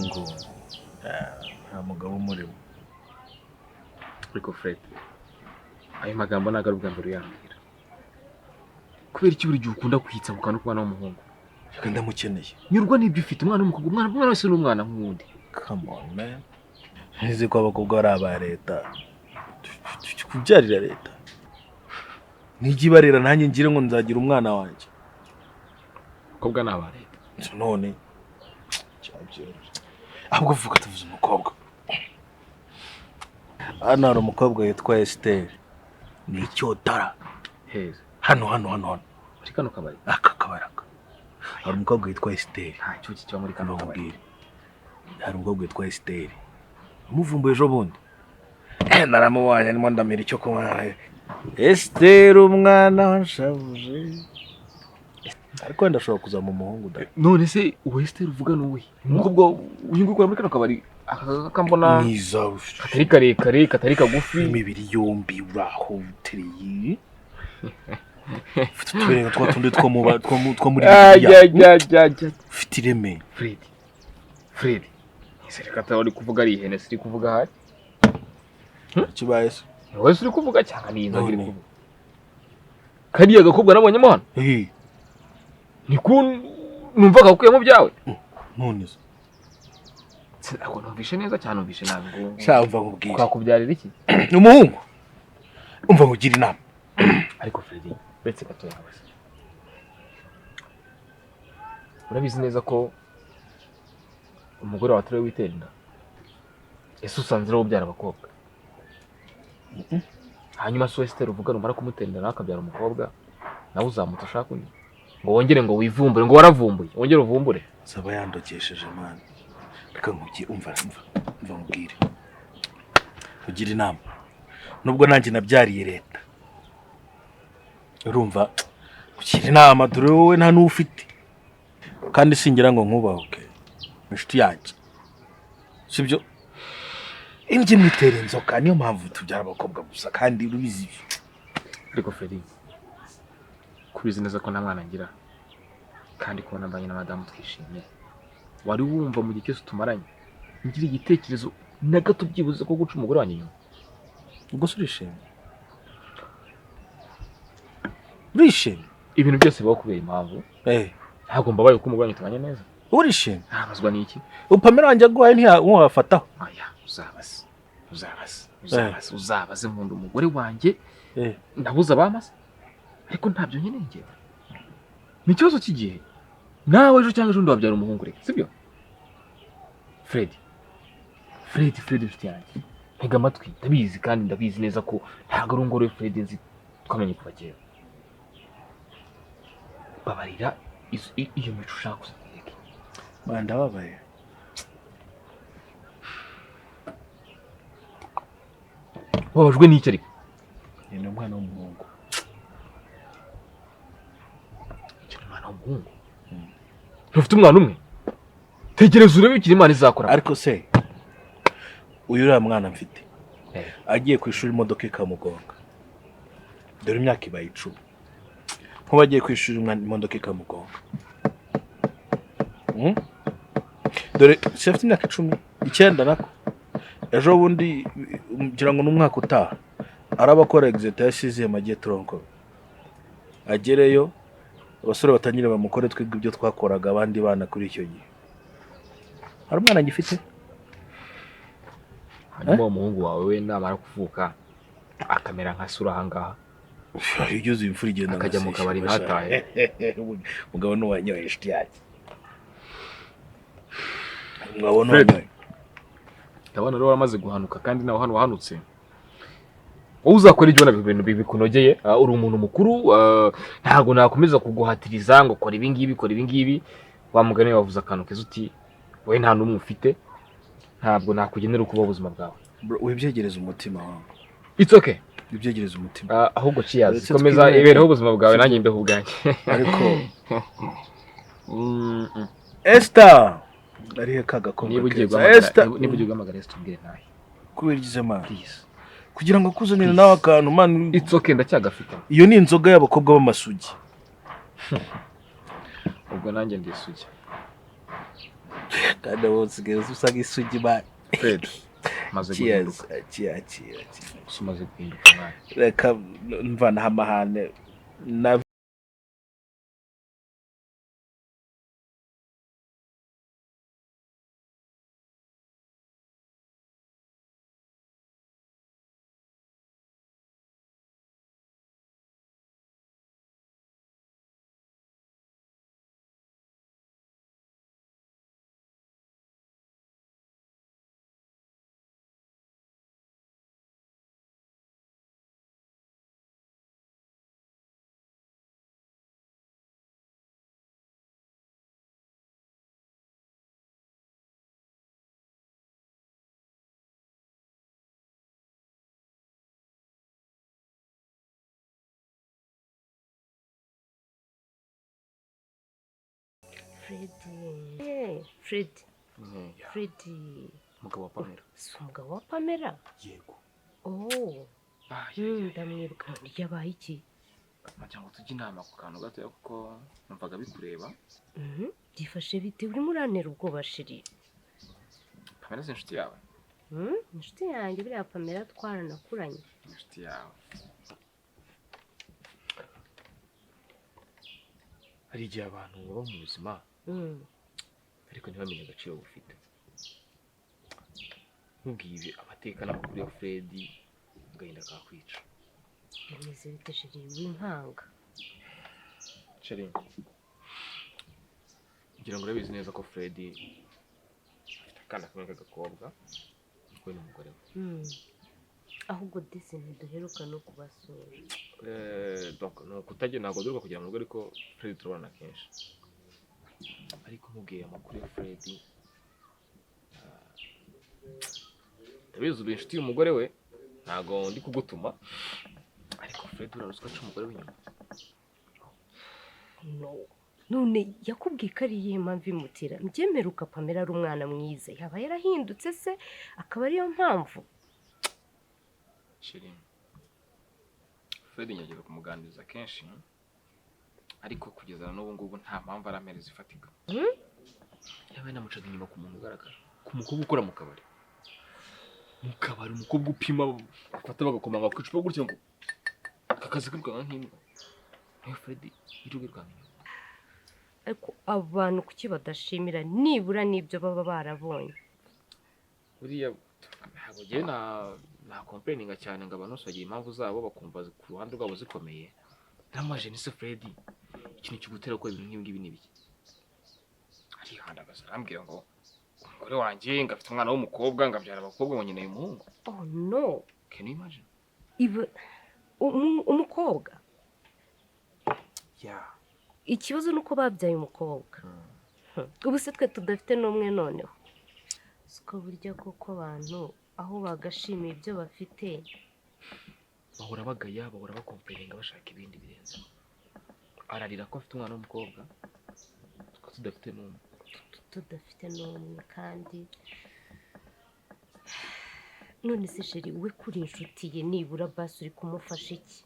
ngo nta mugabo umurimo. Ariko Fred, ayo magambo ntago ari ubwa mbere uyambwira. Kubera iki buri gihe ukunda kwitsa ukana kubana n'umuhungu? Reka ndamukeneye. Nyurwa n'ibyo ufite umwana w'umukobwa, umwana wese ni umwana nk'undi. Come on man. Nzi ko abakobwa ari aba leta. Kubyarira leta. Nigibarira nanjye ngire ngo nzagira umwana wanjye. Abakobwa ni aba leta. None ahubwo vuga tuvuze umukobwa. Hano hari umukobwa yitwa Esther. Ni icyotara. Heza. Hano. Muri kano kabari. Aka kabaraka. Hari umukobwa yitwa Esther. Nta cyo kiba muri kano kabari. Hari umukobwa yitwa Esther. Umuvumbuye ejo bundi. Naramubonye ndimo ndamira icyo kunywa. Esther umwana wanshavuje. Ariko ndashobora kuza mu muhungu da. None se uwo Esther uvuga n'uwe? Umukobwa uyu ngukora muri kano kabari akambona mwiza katari karekare katari kagufi imibiri yombi uraho utereye. Tutwereka twatundi two muri ufite ireme. Fred Sereka tawari kuvuga ari ihene siri kuvuga hari. Kibaye se? Wowe suri kuvuga cyangwa ni inzo ngiri kuvuga. Kariya gakobwa nabonye mo hano. Numvaga ukuyemo byawe. None se. Sinako numvishe neza cyane numvishe nabi ngo. Shamva nkubwira. Kwakubyarira iki? Umuhungu. Umva ngugira inama. Ariko Freddy, betse gatoya hasi. Urabizi neza ko umugore watare witenda. Ese usanzira wo byara abakobwa. Hanyuma so Esther uvuga numara kumutenda nakabyara umukobwa nawe uzamuta ushaka undi. Ngo wongere ngo wivumbure ngo waravumbuye wongere uvumbure. Saba yandokesheje man. Reka nkugiye umva nkubwire. Ugira inama. Nubwo nanjye nabyariye leta. Urumva kugira inama dore wowe nta n'ufite. Kandi singira ngo nkubahuke. Inshuti yanjye. Sibyo? Inje mwitere inzoka niyo mpamvu tubyara abakobwa gusa kandi urubizi. Ariko Freddy kubizi neza ko nta mwana ngira kandi ko nambanye na madame twishimye. Wari wumva mu gihe cyose tumaranye ngira igitekerezo na gato byibuze ko guca umugore wanjye nyuma. Ubwo surishimye. Urishimye ibintu byose bibaho kubera impamvu. Ntabwo mbabaye ko umugore wanjye tubanye neza. Urishimye. Ntabazwa n'iki? Upamera wanjye agwaye ntiwafataho. Aya uzabaze nkunda umugore wanjye. Ndabuza bamase. Ariko ntabyo nyine ngiye. Ni cyozo kigihe. Nawe ejo cyangwa ejo ndabyara umuhungu reka sibyo? Fred yanjye. Ntega amatwi ndabizi kandi ndabizi neza ko ntago ari ngoro Fred nzi twamenye kuva kera. Babarira iyo mico ushaka kuzireke. Banda babaye. Wabajwe n'icyo ariko? Ni umwana w'umuhungu. Umwana w'umuhungu. Ntufite umwana umwe? Tegereza urebe ikiri Imana izakora. Ariko se uyu uriya mwana mfite agiye ku ishuri imodoka ikamugonga. Dore imyaka ibaye 10. Nko bagiye ku ishuri imodoka ikamugonga. Dore afite imyaka 10 9 nako. Ejo bundi ngira ngo n'umwaka utaha arabakora exit yasize magiye tronko. Agereyo abasore batanyire bamukore twiga ibyo twakoraga abandi bana kuri icyo gihe. Hari umwana ngifite? Hanyuma umuhungu wawe we namara kuvuka akamera nka sura hangaha. Yuzuye imfura igenda akajya mu kabari ntatahe. Mugabo n'uwanyoye inshuti yake. Mwabona ndabona rero waramaze guhanuka kandi nawe hano wahanutse. Wowe uzakora ibyo bintu bikunogeye uri umuntu mukuru ntago nakomeza kuguhatiriza ngo kora ibi ngibi wa mugane wavuze akantu keza uti we nta numwe ufite ntabwo nakugenera kuba ubuzima bwawe. Wibyegereza umutima wawe. It's okay. Wibyegereza umutima. Ahubwo ciyazi komeza ibereho ubuzima bwawe nanjye mbeho ubwanjye. Ariko Esther arihe kagakombe. Niba ugiye guhamagara Esther ubwire nawe. Kubirigize man. Please. Kugira ngo kuzanira nawe akantu man. It's okay ndacyagafite. Iyo ni inzoga y'abakobwa b'amasugi. Ubwo nanjye ndisugi. kandi wowe usigaye usa nk'isugi mani. Fred maze guhinduka. Cheers. Umaze guhinduka mwana. Reka mvanaho amahane na Fred. Umugabo wa Pamela. Si umugabo wa Pamela? Yego. Oh. Ndamwibuka. Yabaye iki? Cyangwa tujye inama ku kantu gato kuko numvaga bikureba. Byifashe bite? Urimo urantera ubwoba shiri. Pamela si inshuti yawe? Inshuti yanjye buriya Pamela twaranakuranye. Inshuti yawe. Hari igihe abantu baba mu buzima ariko ntibamenye agaciro bufite. Nkubwiye amateka n'amakuru ya Fred agahinda kakwica. Bimeze bite shiri w'impanga? Sheri, ngira ngo urabizi neza ko Fred afite akana kamwe k'agakobwa we n'umugore we. Ahubwo disi ntiduheruka no kubasura. Donc kutajya ntabwo duheruka kugera mu rugo ariko Fred turabona kenshi. Ariko nkubwiye amakuru ya Fred ndabizi uri inshuti y'umugore we ntabwo ndi kugutuma ariko Fred uraruswa aca umugore w'inyuma. None yakubwiye ko ari iyihe mpamvu imutera? Mbyemeruka Pamela ari umwana mwiza, yaba yarahindutse se akaba ariyo mpamvu? Sheri, Fred nyagera kumuganiriza kenshi ariko kugeza n'ubu ngubu nta mpamvu aramereza ifatika. Yabaye namucaga inyuma ku muntu ugaragara, ku mukobwa ukora mu kabari. Mu kabari umukobwa upima bafata bagakomanga ku icupa gutya ngo kakazi k'urwanga nk'imbwa. Nayo Fred iruge rwanga. Ariko abantu kuki badashimira nibura n'ibyo baba barabonye? Buriya ntabwo ngiye na complaininga cyane ngo abantu bose bagira impamvu zabo bakumva ku ruhande rwabo zikomeye. Namaje ni se Fred ikintu cy'ugutera ko ibintu nk'ibi ni biki? Arihandagaza arambwira ngo umugore wanjye ngafite umwana w'umukobwa ngabyara abakobwa ngo nyine y'umuhungu. Oh no, can you imagine? Umukobwa? Yeah. Ikibazo nuko babyaye umukobwa. Ubu se twe tudafite n'umwe noneho. Siko burya koko abantu aho bagashimiye ibyo bafite bahora bagaya bahora bakomperenga bashaka ibindi birenze. Ararira ko afite umwana w'umukobwa tudafite n'umwe kandi none se sheri we kuri inshuti ye nibura basi uri kumufasha iki?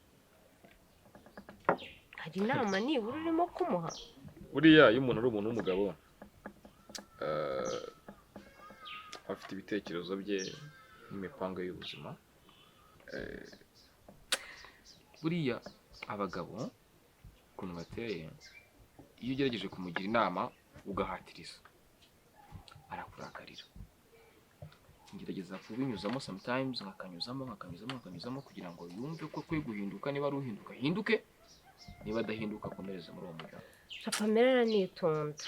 Hari inama nibura urimo kumuha? Buriya iyo umuntu ari umuntu w'umugabo afite ibitekerezo bye n'imipango y'ubuzima. Buriya abagabo ukuntu bateye iyo ugerageje kumugira inama ugahatiriza arakurakarira. Ngerageza kubinyuzamo sometimes nkakanyuzamo kugira ngo yumve ko kwe guhinduka, niba ari uhinduka hinduke, niba adahinduka akomereze muri uwo muryango. Pamela aranitonda.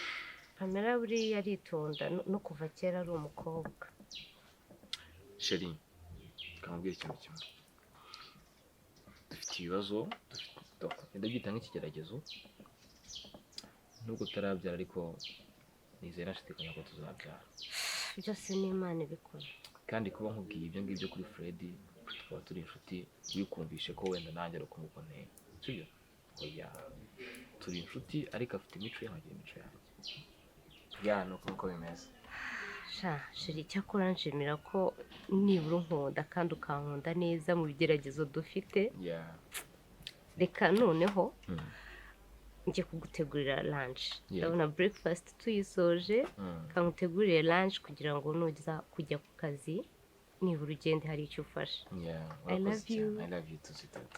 Pamela buriya aritonda no kuva kera ari umukobwa. Sheri, kamubwira ikintu kimwe. Dufite ibibazo, ndabyita nk'ikigeragezo. Nubwo utarabyara ariko nizera nshidikanya ko tuzabyara. Byose ni Imana ibikora. Kandi kuba nkubwiye ibyo ngibyo kuri Fred, tukaba turi inshuti, wikumvishe ko wenda nanjye ari kumuboneye. Sibyo? Oya. Turi inshuti ariko afite imico ye nkagira imico yanjye. Ya nuko bimeze. Sheri cyakora nshimira ko nibura unkunda kandi ukankunda neza mu bigeragezo dufite. Yeah. Reka noneho njye kugutegurira lunch Yeah. ndabona breakfast tuyisoje kangutegurire lunch kugira ngo nuza kujya ku kazi nibura ugende hari icyo ufashe. Yeah, I love you. I love you too, sweetheart.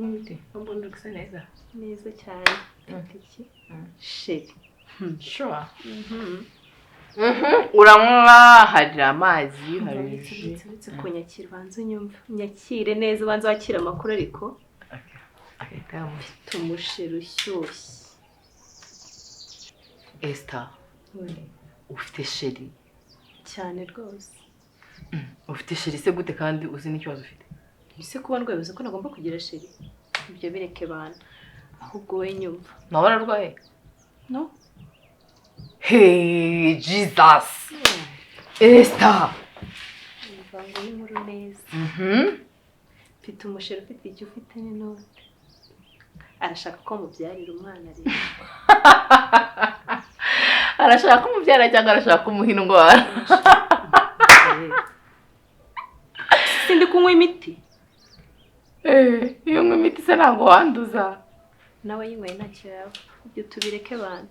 Undi umuntu gusa neza cyane iki sheri sure uranywa hari amazi hari uretse kunyakira ubanza unyumva unyakire neza ubanza wakira amakuru ariko tumushira ushyushye Esther ufite sheri cyane rwose ufite sheri se gute kandi uzi n'ikibazo ufite ese kuba ndwaye ko nagomba kugira sheri ibyo bireke bana ahubwo we nyumva nawe ararwaye no hey Jesus Esther mvango y'inkuru neza mfite umusheri ufite icyo ufite n'inote arashaka ko mubyarira umwana rero arashaka kumubyara cyangwa arashaka kumuha indwara sindi kunywa imiti iyo nywa imiti se ntabwo wanduza nawe yinyweye ntacyo yaba ibyo tubireke bana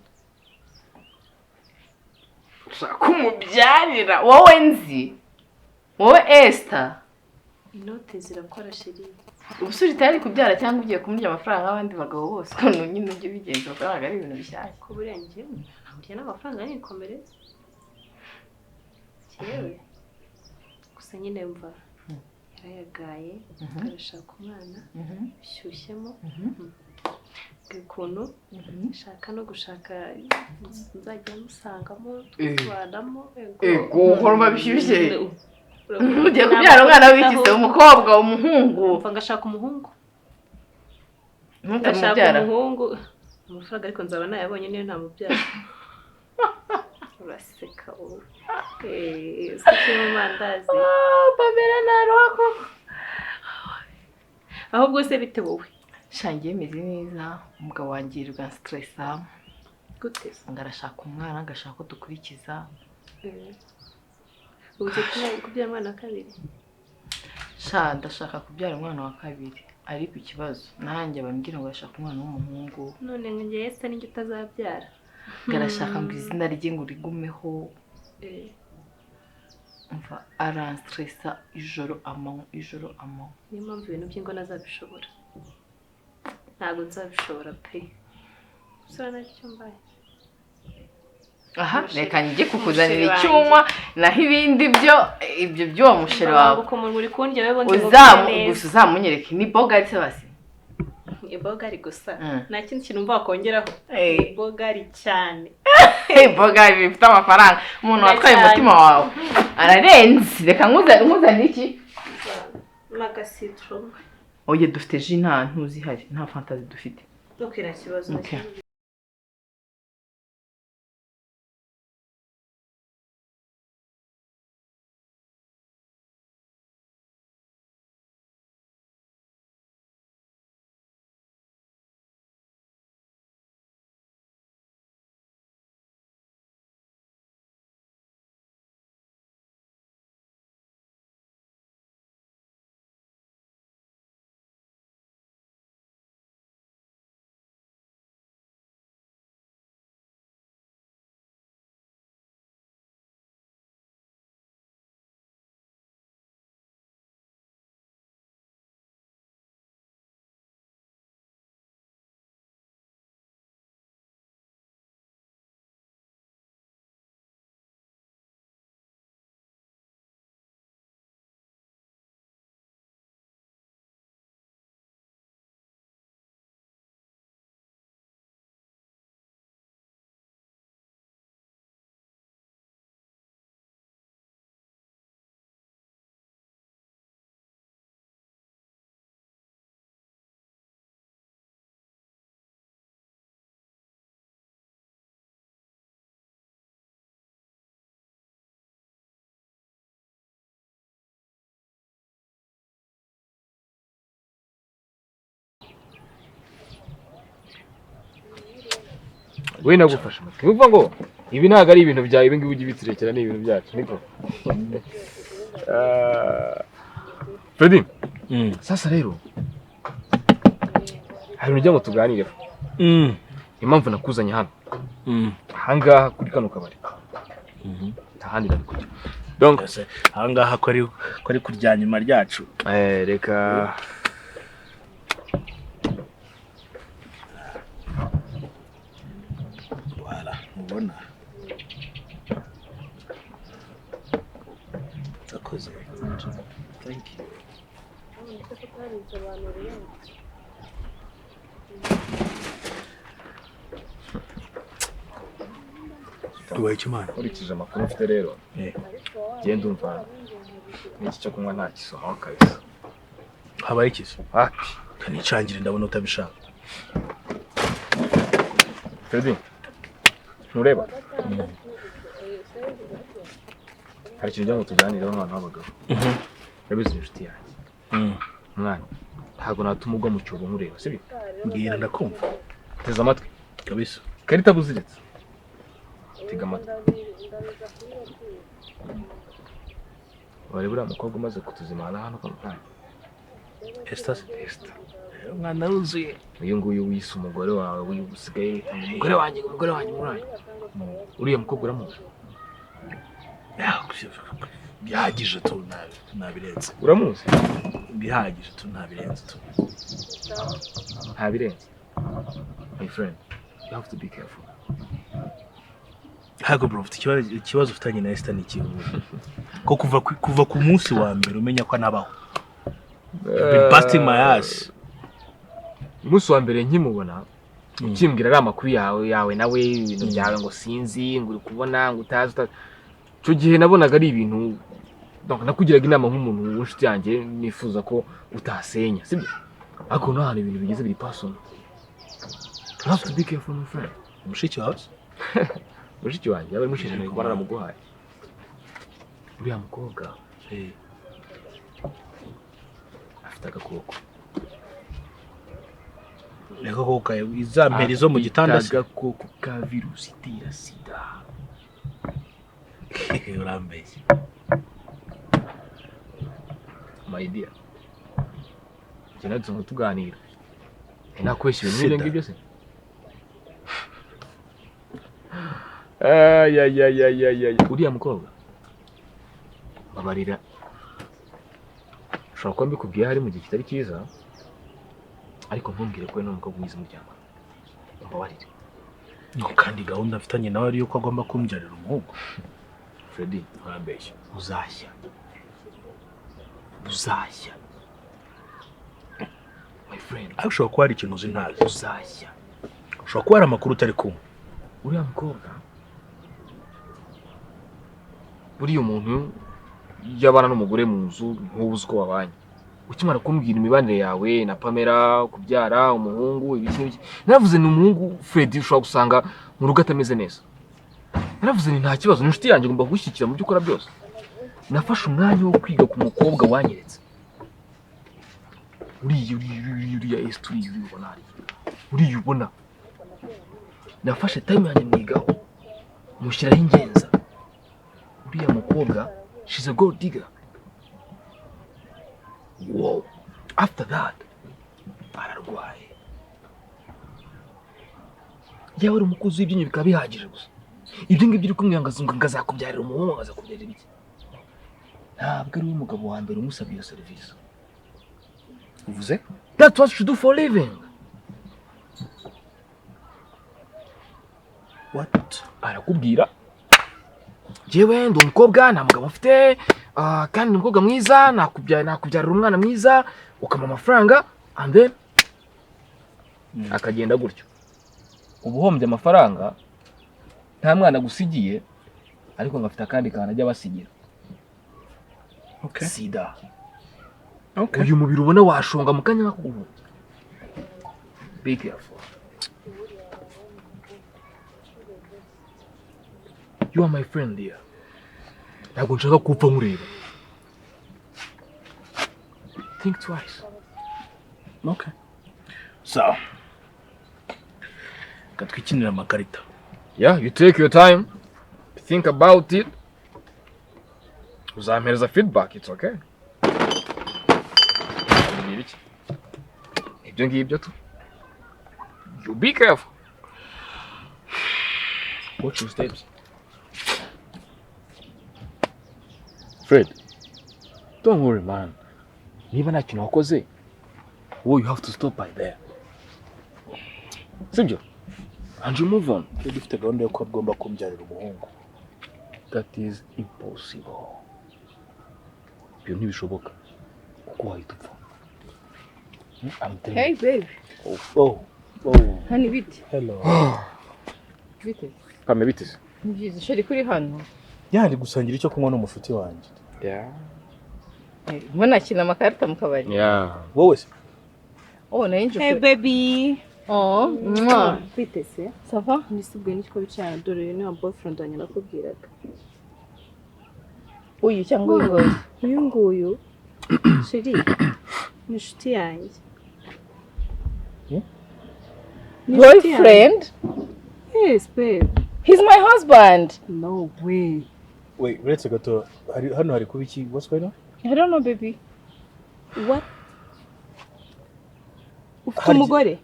ushaka kumubyarira wowe nzi wowe Esther inote zirakora sheri ubusuri tayari kubyara cyangwa ugiye kumurya amafaranga y'abandi bagabo bose none nyine ujye bigenza amafaranga ari ibintu bishyashya ko buriya njye ntabwo n'amafaranga nikomereze yewe gusa nyine mva yarayagaye arashaka umwana bishyushyemo ukuntu nshaka no gushaka nzajya musangamo tubanamo uhora bishyushye ugiye kubyara umwana w'ikise umukobwa umuhungu mva ngashaka umuhungu ntukamubyara umuhungu amafaranga ariko nzaba nayabonye niyo ntamubyara uraseka wowe siki mu mandazi Pamela naroko ahubwo se bite wowe shangiye meze neza umugabo wanjye yirirwa stressa gute ngarashaka umwana ngashaka ko dukurikiza ugiye kubyara umwana wa kabiri ndashaka kubyara umwana wa kabiri ariko ikibazo nanjye bambwira ngo ashaka umwana w'umuhungu none ngiye ese n'icyo utazabyara ngarashaka ngo izina rye ngo rigumeho umva aranstressa ijoro amanywa niyo mpamvu ibintu by'ingo nazabishobora ntabwo nzabishobora pe usura nacyo mbaye aha reka njye kukuzanira icyuma naho ibindi ibyo by'uwo musheri wawe gusa uzamunyereke ni bogari se basi ibogari gusa nta kindi kintu mva wakongeraho ibogari cyane bogari bifite amafaranga umuntu watwaye umutima wawe ararenze reka nkuzanire iki n'agasitro oye dufite ji nta ntuzihari nta fantazi dufite ntukira kibazo we nagufasha amatwi uvuga ngo ibi ntabwo ari ibintu byawe ibi ngibi ujye ubitirekera ni ibintu byacu niko Freddy sasa rero hari urujya ngo tuganireho impamvu nakuzanye hano ahangaha kuri kano kabari ahandi nari kujya donc ahangaha ko ari kurya nyuma ryacu reka tubaye ikimana nkurikije amakuru mfite rero genda umva n'iki cyo kunywa nta kisomaho kabisa. habaye ikizo Happy. kanicangire ndabona utabishaka. Freddy, ntureba? Hari ikintu ngo tuganiraho nk'abantu b'abagabo. Urabizi inshuti yanjye. Mwana, ntabwo natuma ugwa mu cyobo nkureba, sibyo? Mbwira ndakumva. Teza amatwi. Kabisa. Karita buziritse. Tega amatwi. Wari buriya mukobwa umaze kutuzimana hano kwa mwana. Esther. Mwana ruzuye. Uyu nguyu wise umugore wawe usigaye umugore wanjye muranye. Uriya mukobwa uramuzi? Bihagije tu nabirenze. Uramuzi? Bihagije tu nabirenze tu. Ntabirenze. My friend, you have to be careful. Hago bro, ikibazo ufitanye na Esther ni ikihe? Ko kuva ku munsi wa mbere umenya ko nabaho. You've been busting my ass. Umunsi wa mbere nkimubona ukimbwira ari amakuru yawe nawe ibintu byawe ngo sinzi ngo uri kubona ngo utazi. Cyo gihe nabonaga ari ibintu nakugiraga inama nk'umuntu w'inshuti yanjye nifuza ko utasenya, sibyo? Ariko no hano ibintu bigeze biri personal. You have to be careful my friend. Mushiki wawe? Mushiki wanjye yaba mushishane kuba naramuguhaye. Uriya mukobwa afite agakoko. Niko koka izamperi zo mu gitanda se agakoko ka virusi itera sida. Urambeshye. My dear. Cyane tuganira. Nakwesha ibintu n'ibyo ngibyo se. Uriya mukobwa Amarira ushobora kuba mbikubwiye hari mu gihe kitari cyiza, ariko ntumbwire ko no mukobwa mwiza muryango. Mbabarire. No kandi gahunda afitanye nawe ari yuko agomba kumbyarira umuhungu. Freddy, urambeshya. Uzashya. My friend, ushobora kuba hari ikintu uzi ntazi. uzashya. Ushobora kuba hari amakuru utari kumwe. Uriya mukobwa buriya umuntu yabana n'umugore mu nzu ntubuze uko babanye. Ukimara kumbwira imibanire yawe na Pamela, kubyara umuhungu ibiki naravuze ni umuhungu Freddy ushobora gusanga mu rugo atameze neza. Naravuze ni nta kibazo n'inshuti yanjye ngomba gushyikira mu byo ukora byose. Nafashe umwanya wo kwiga ku mukobwa wanyeretse. Uriya Esther uriya ubona. Nafashe time yanjye mwigaho mushyiraho ingenza. Uriya mukobwa she's a gold digger. Wow. After that ararwaye. Yawe ari umukozi w'ibyinyo bikaba bihagije gusa. Ibyo ngibyo uri kumwiyangaza ngo ngazakubyarira umuhungu ngazakubyarira ibiki. Ntabwo ari umugabo wa mbere umusabye iyo service. Uvuze? That's what you do for living. What? Arakubwira jewe ndo umukobwa nta mugabo afite kandi umukobwa mwiza nakubyarira umwana mwiza ukama amafaranga and then akagenda gutyo. Ubuhombye amafaranga nta mwana gusigiye ariko ngafite akandi kana ajya basigira. Okay. Sida. Okay. Uyu mubiri ubona washonga mu kanya nako. Be careful. You are my friend dear. Ntabwo nshaka kupfa nkureba. Think twice. Okay. So, katwikinira amakarita. Yeah, you take your time. Think about it. Uzampereza feedback, it's okay. Ibyo ngibyo tu. You be careful. Watch your steps. Fred, don't worry man. Niba nta kintu wakoze, you have to stop by there. Sibyo? And you move on. Dufite gahunda yo ko agomba kumbyarira umuhungu. That is impossible. Ibyo ntibishoboka. Kuko wahita upfa. Hey baby. Oh. Hani bite? Hello. Bite? Pame biteze. Ngize sheri kuri hano. Yari gusangira icyo kunywa n'umushuti wanjye. Mbona kina amakarita mu kabari. Wowe se? Oh, nainje. Hey baby. Oh, mwa. Bite se? Ça va? Nisubwe n'icyo bicana dore ni wa boyfriend wanjye nakubwiraga. Uyu cyangwa uyu? Uyu nguyu. Sheri. Ni inshuti yanjye. Boyfriend? Yes, babe. He's my husband. No way. Wait, uretse gato hano hari kuba iki? What's going on? I don't know, baby. What? Ufite umugore?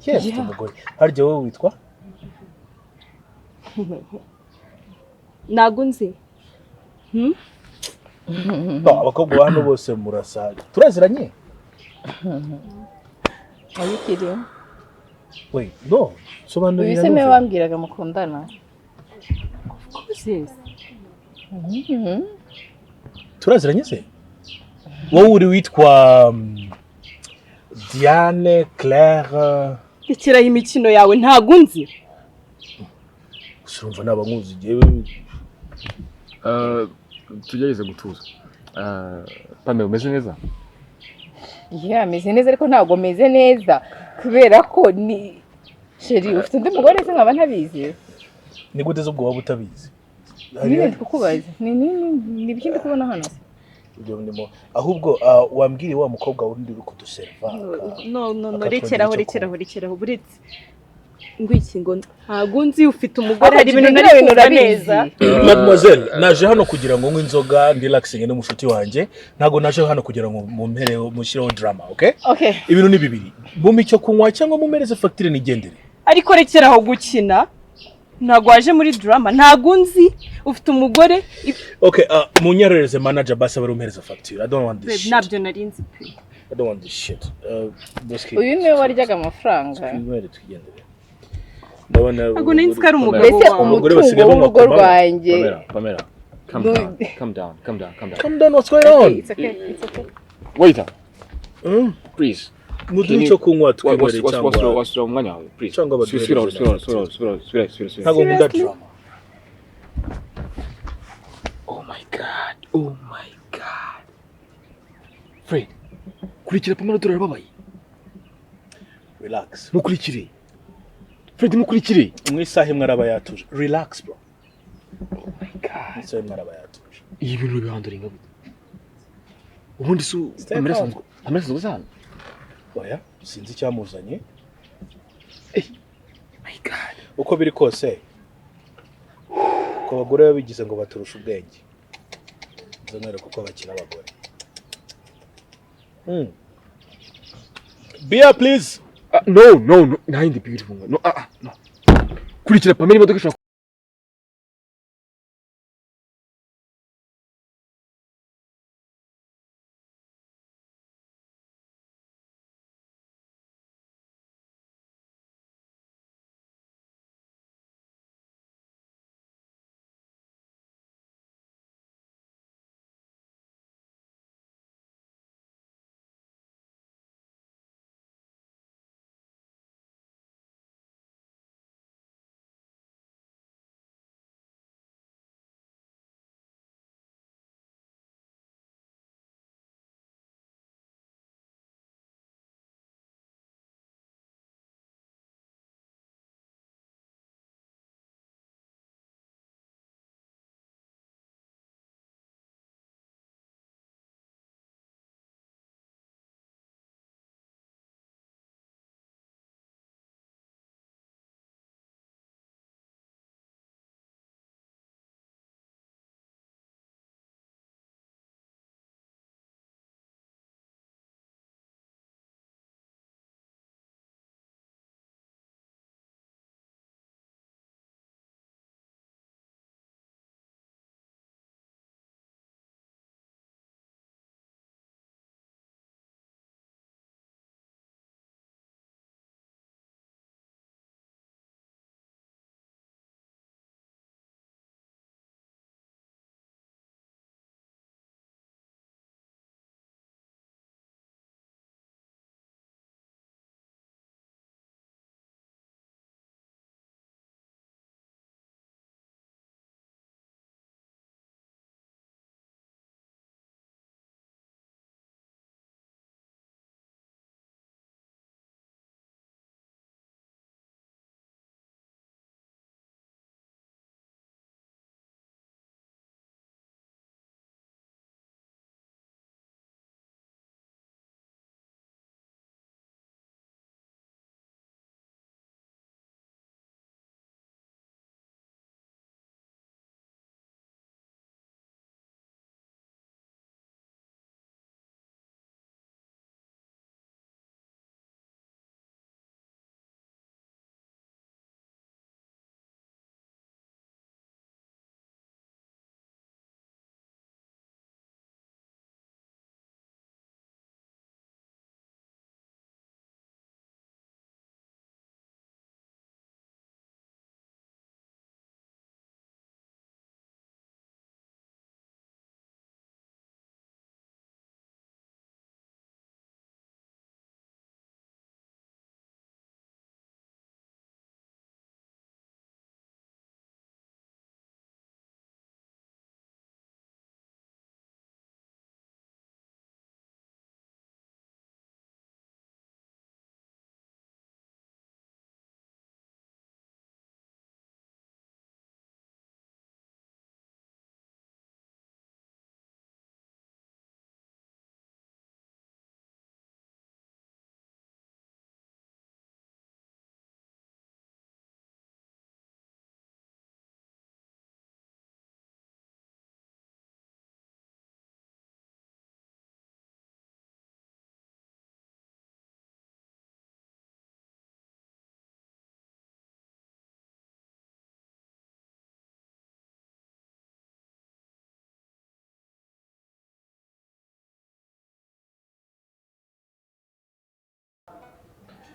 Yes, ufite umugore. Harya wowe witwa? Ntago nzi. Abakobwa hano bose murasa. Turaziranye? Are you kidding? Wait, no. Sobanurira. Uyu se me wambwiraga mukundana. Of course, yes. Turaziranye se? Wowe uri witwa Diane, Claire. Rekeraho imikino yawe ntago nzi. Urumva nabankuzi jewe. Tugerageze gutuza. Pame umeze neza? Yeah, meze neza ariko ntago meze neza kubera ko ni sheri ufite undi mugore se nkaba ntabizi. Ni gute zo bwo butabizi? Nyine kukubaza. Ni biki ndi kubona hano? Ibyo ndimo. Ahubwo wambwire wa mukobwa wundi uri kuduserva. No, rekeraho buretse. Ngwiki ngo ntago nzi ufite umugore hari ibintu nari kumva neza. Mademoiselle, naje hano kugira ngo nk'inzoga ndi relaxing n'umushuti wanjye. Ntago naje hano kugira ngo mumpereho mushireho drama, okay? Okay. Ibintu ni bibiri. Bumpa icyo kunywa cyangwa mumereze facture nigendere. Ariko rekeraho gukina. Ntago waje muri drama, ntago nzi ufite umugore. Okay, munyarereze manager basa barumpereza facture. I don't want this shit. Nabyo nari nzi pe. I don't want this shit. Uyu niwe waryaga amafaranga. Twigendere. Ndabona ntago nzi ko ari umugabo Mbese wawe. umutungo w'urugo rwanjye. Pamela. Calm down. Calm down, what's going on? It's okay. Waiter. Please. Muduhe icyo kunywa twibere cyangwa. Wasura umwanya wawe, please. Cyangwa Subira. Ntago nkunda drama. Oh my god. Fred. Kurikira Pamela turababaye. Relax. Mukurikire. Fred mukurikire. Mwisahe mwaraba yatuje. Relax bro. Oh my god. Mwisahe mwaraba yatuje. Iyi bintu bihanduringa gute? Ubundi su Pamela zana. Oya, sinzi cyamuzanye. My god. Uko biri kose. Ko abagore babigize ngo baturusha ubwenge. Zonere kuko bakina abagore. Beer please. No. Nahindi beautiful. No. Kurikira Pamela imodoka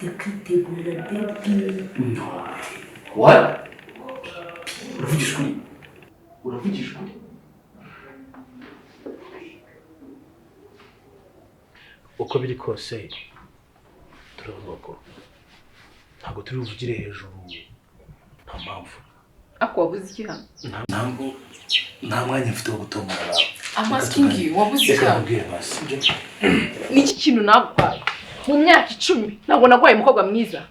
kwitegura baby. No. What? Uravugisha ukuri. uko biri kose turavuga ko ntabwo turi buvugire hejuru nta mpamvu. Ako wabuze iki hano? Nta mwanya mfite wo gutomora. Amaskingi wabuze iki hano? basi. Niki kintu nagwaye mu myaka 10 ntabwo nagwaye umukobwa mwiza.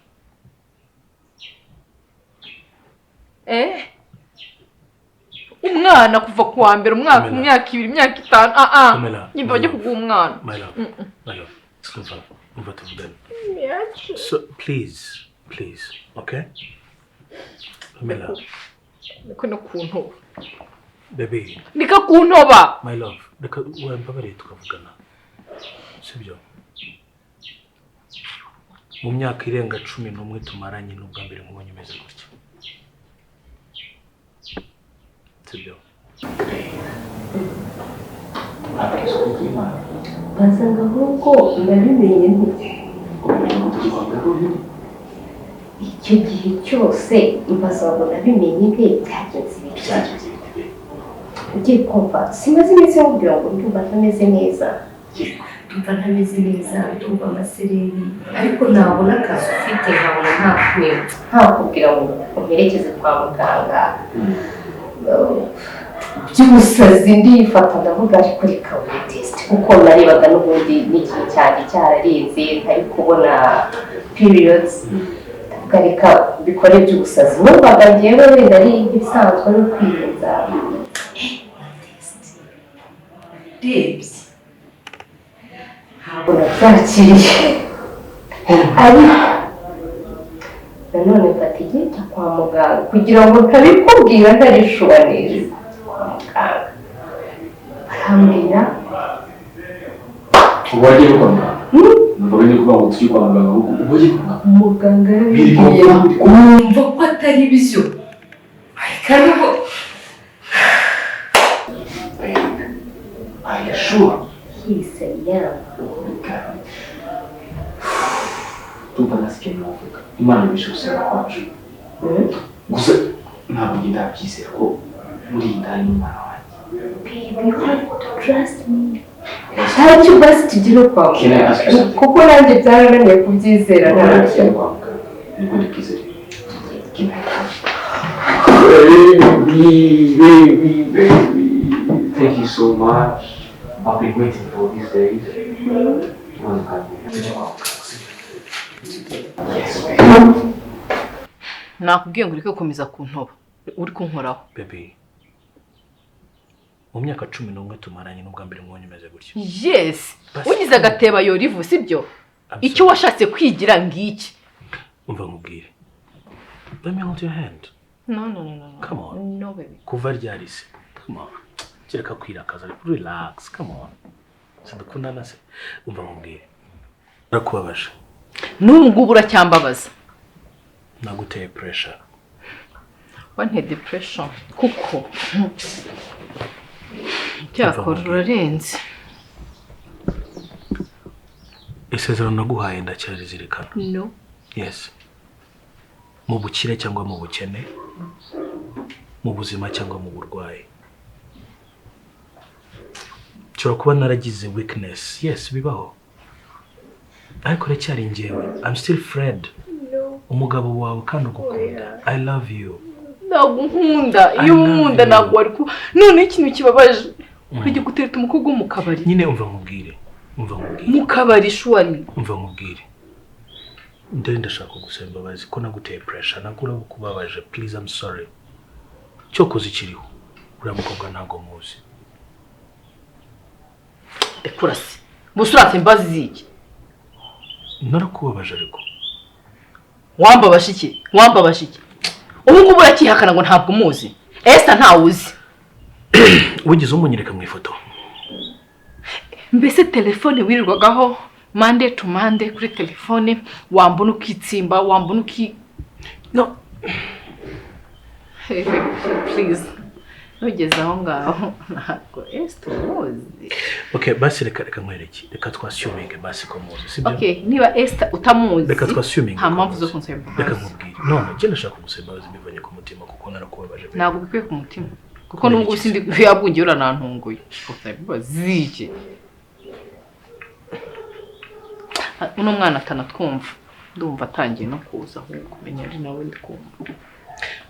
Umwana kuva kuwa mbere umwaka imyaka 2 imyaka 5 nyimba bajye kuguha umwana. My love. Umva tuvugane. So please, okay? Pamela. Niko no kuntoba. Baby. Nika kuntoba. My love, reka wambabare tukavugana. Sibyo? Mu myaka irenga 11 tumaranye n'ubwa mbere nkubonye umeze gutya. Sibyo? Basanga ahubwo ndabimenye nti icyo gihe cyose mbasanga ndabimenye nti byagenze ibiki. Ugiye kumva simaze iminsi mubwira ngo ndumva ntameze neza. Ndumva ntameze neza, ndumva amasereri ariko ntabona akazi ufite nkabona ntakubwira ngo umperekeze kwa muganga. By'umusazi ndifata ndavuga ariko reka test kuko narebaga n'ubundi n'igihe cyane cyararenze ntari kubona periods. Reka bikore by'ubusazi numvaga njyewe wenda ari ibisanzwe no kwirinda. Debs ntabwo nabyakiriye ariko nanone mfata igihe cyo kwa muganga kugira ngo ntabikubwira ntarishuba neza. Barambwira ubagiye gukora mbabaye kuba ngo turi kwa muganga ubagiye kwa muganga yabibwiye kumva ko atari byo ariko Are you sure? he said yeah. Tumva nasikiye navuga Imana ibishusera kwacu gusa ntabwo ndabyizera ko muri indani umwana wanjye. Baby, you have to trust me. Ntacyo basi tugira kwa Can I ask you something? kuko nanjye byarananiye kubyizera ntacyo. Niko ndikizera. Baby. Thank you so much. I've been waiting for these days. Nakubwiye ngo ureke gukomeza kuntoba. Uri kunkoraho. Baby. Mu myaka 11 tumaranye n'ubwa mbere mwonye umeze gutya. Yes. Ugize agateba yorivu sibyo? Icyo washatse kwigira ngiki. Umva nkubwire. Let me hold your hand. No. Come on. No baby. Kuva ryari se? Come on. Kireka kwirakaza. Relax. Come on. Sadukundana se. Umva nkubwire. Rakubabaje. N'ubwo uracyambabaza. Naguteye pressure. Wante depression kuko cyakora urarenze. Isezerano naguhaye ndacyarizirikana. No. Yes. Mu bukire cyangwa mu bukene, mu buzima cyangwa mu burwayi. Cyo kuba naragize weakness. Yes, bibaho. Ariko recyari njyewe. I'm still Fred. Umugabo wawe kandi ugukunda. I love you. Ntabwo nkunda. Iyo nkunda ntabwo ari ku. None ikintu kibabaje. Kujye gutereta umukobwa mu kabari. Nyine umva nkubwire. Mu kabari shwari. Umva nkubwire. Ndashaka gusaba imbabazi ko naguteye pressure nagura kubabaje. Please, I'm sorry. Cyokoze ikiriho. Uriya mukobwa ntago muzi. Ekurasi. Musurate imbazi ziki. Narakubabaje ariko. Wambabaje iki? Ubu ngubu urakihakana ngo ntabwo muzi. Esther ntawuzi. Wigize umunyereka mu ifoto. Mbese telefone wirirwagaho Monday to Monday kuri telefone wambona ukitsimba wambona uki. No. Hey, please. nugeze aho ngaho ntabwo Esther umuzi. Okay, basi reka nkwereke. Reka twasuming basi ko muzi, sibyo? Okay, niba Esther utamuzi. Reka twasuming. Nta mpamvu zo kunsaba. Reka nkubwire. No, je ndashaka kumusaba zimivanye ku mutima kuko narakubabaje. Ntabwo bikwiye ku mutima. Kuko nubwo sindi yabungiye uranantunguye. Usaba ziki. Uno mwana atanatwumva. Ndumva atangiye no kuza aho kumenya ari nawe ndikumva.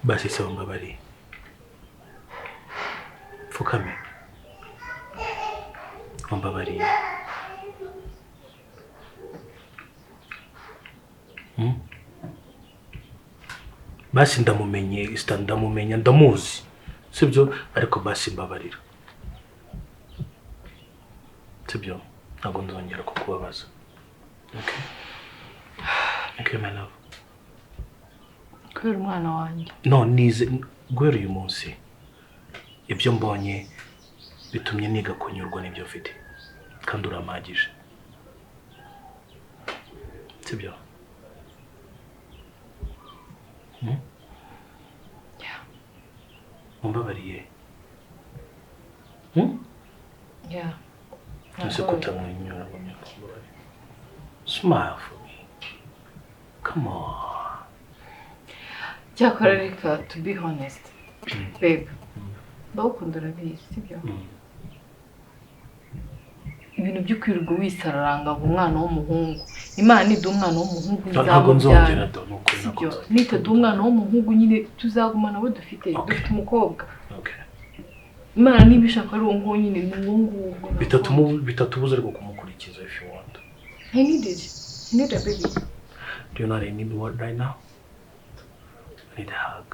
Basi sawa mbabari. Fukame. Mbabari. Basi ndamumenye, ndamumenya ndamuzi. Sibyo ariko basi mbabarira. Sibyo ntabwo ndongera kukubabaza. Okay. Okay, my love. Kubera umwana wanjye. No, nize guhera uyu munsi. Ibyo mbonye bitumye niga kunyurwa n'ibyo mfite. Kandi uramagije. Sibyo? Yeah. Umbabariye. Yeah. Ese kutamwenyura munyakubari. Smile for me. Come on. Cyakora reka to be honest. Babe. Ndagukunda urabizi, sibyo? Ibintu byo kwirirwa wisararanga ngo umwana w'umuhungu. Imana ni umwana w'umuhungu nzamubyara. Sibyo? Nita umwana w'umuhungu nyine tuzagumana we dufite umukobwa. Okay. Imana niba ishaka ari uwo nyine ni uwo nguwo. Bitatubuza ariko kumukurikiza if you want. I need it. I need a baby. Do you know what I need right now? I need a hug.